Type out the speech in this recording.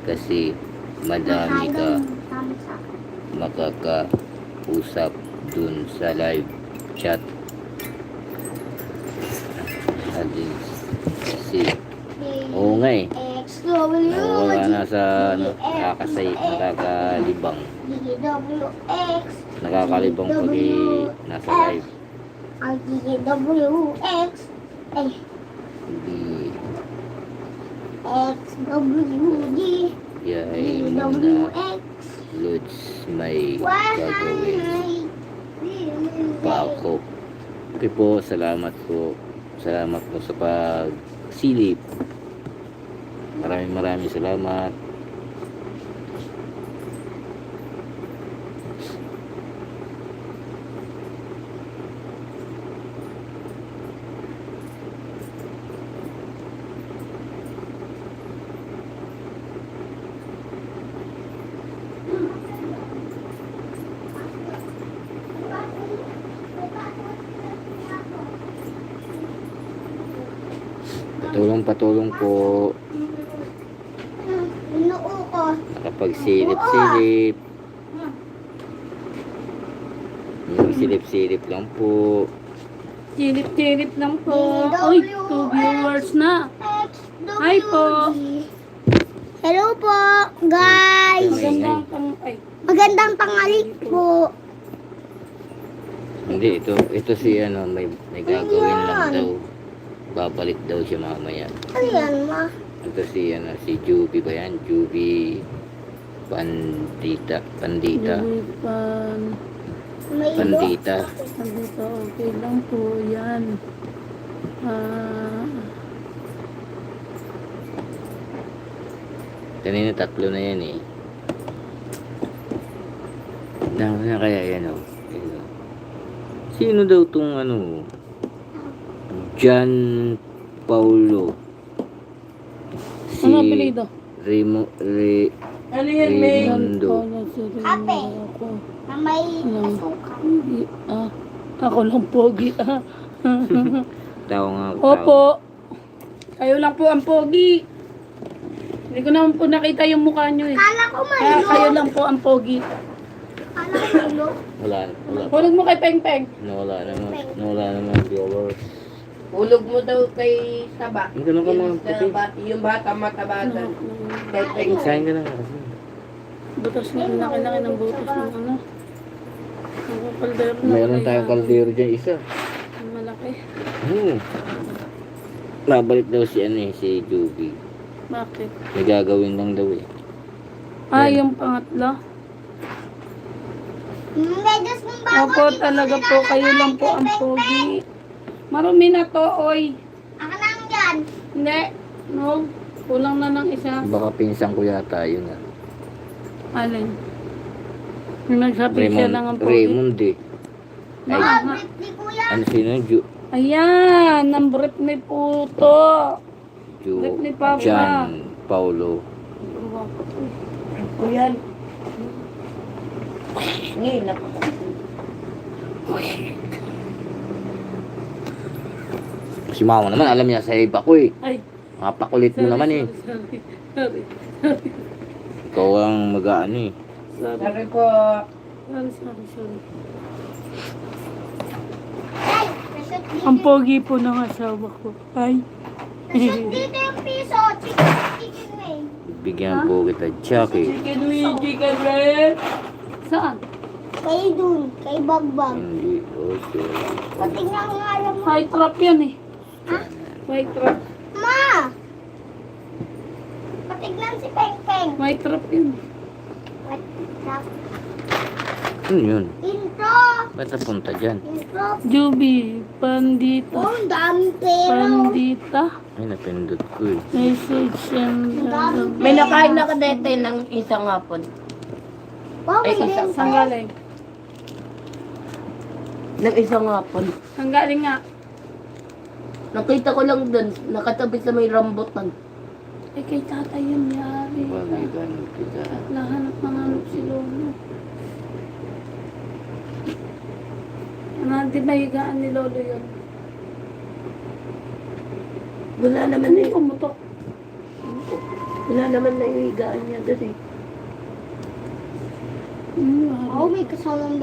kasi madami ka makakausap dun sa live chat. Alin si oo nga eh, nawala na sa ano, nakakalibang pag nasa live. Hindi yay muna Lods, may gagawin pa ako. Okay po, salamat po sa pagsilip. Maraming salamat. Patulong po. Nakapagsilip-silip. Silip-silip lang po. Silip-silip lang po. Uy, 2 viewers na. Hi po. Hello po, guys. Magandang tanghali po. Hindi, ito si ano, may gagawin lang daw. Babalik daw siya mamaya. Ano yan, ma? Ito si ano, si Juby ba yan? Juby Pandita. Pandita, okay lang po yan. Kanina 3 na yan eh. Dami na kaya yan oh. Sino daw tong ano? John Paulo. Ano apelido? Ano yan, May? Raimundo. Ate. Na may kasukan. Ako lang pogi. Tao nga. Opo. Kayo lang po ang pogi. Hindi ko naman po nakita yung mukha nyo eh. Kala ko Kaya malo. kayo lang po ang pogi. Kala ko malo. Wala. Hulog mo kay Peng Peng. Nawala naman viewers. Hulog mo daw kay Taba. Ang ganun ka mga puti. Yung bata matabagan. Kay Peng. Kain ka na nga kasi. Butas na, laki-laki ng butas ng ano. Ang kaldero na. Mayroon tayong kaldero dyan isa. Ang malaki. Babalik daw si ano eh, si Juby. Bakit? May gagawin lang daw eh. Yung pangatlo. Medyas mong bago. Opo, talaga po. Kayo lang po ang pogi. Marumi na to, oy. Ako lang yan. Hindi. No. Kulang na ng isa. Baka pinsan ko yata yun ah. Alin? Yung nagsabi siya lang ang pogi. Raymond eh. Ay, Britney kuya. ano sino? Ayan, ang Britney po to. Britney Papa. John Paulo. Kuyan. Ngayon ako. Si mama naman, alam niya sa iba ko eh. Ay, Mapakulit mo naman eh. Sorry. Ikaw ang mag-ano eh. Sorry po. Sorry. Ay, resort dito. Ang pogi po ng asawa ko. Ay. Resort dito yung piso. Chicken wing. Bigyan po kita, Chucky. Chicken wing, chicken wing. Saan? Kay dun. Kay Bagbag. Hindi, okay. Patingnan nga alam mo. Fight trap yan eh. Fight trap. Ma! Patignan si Peng Peng. Fight trap yun. What? Stop. Ano yun? Intro! Ba't napunta dyan? Intro! Juby, pandita. Oh, ang daming pera. Pandita. Ay, napindot ko eh. Message and... May nakain na kadete ng isang hapon. Wow, Ay, may isang Saan galing? Ng isang hapon. Saan galing nga? Nakita ko lang dun. Nakatabi sa may rambutan. Eh, kay tatay yun yari. Bagay ganun kita. Nahanap si Lolo. Di ba higaan ni Lolo yun? Wala naman Ano eh. pumutok? Wala naman na iwigaan niya doon eh. Oo, may kasamang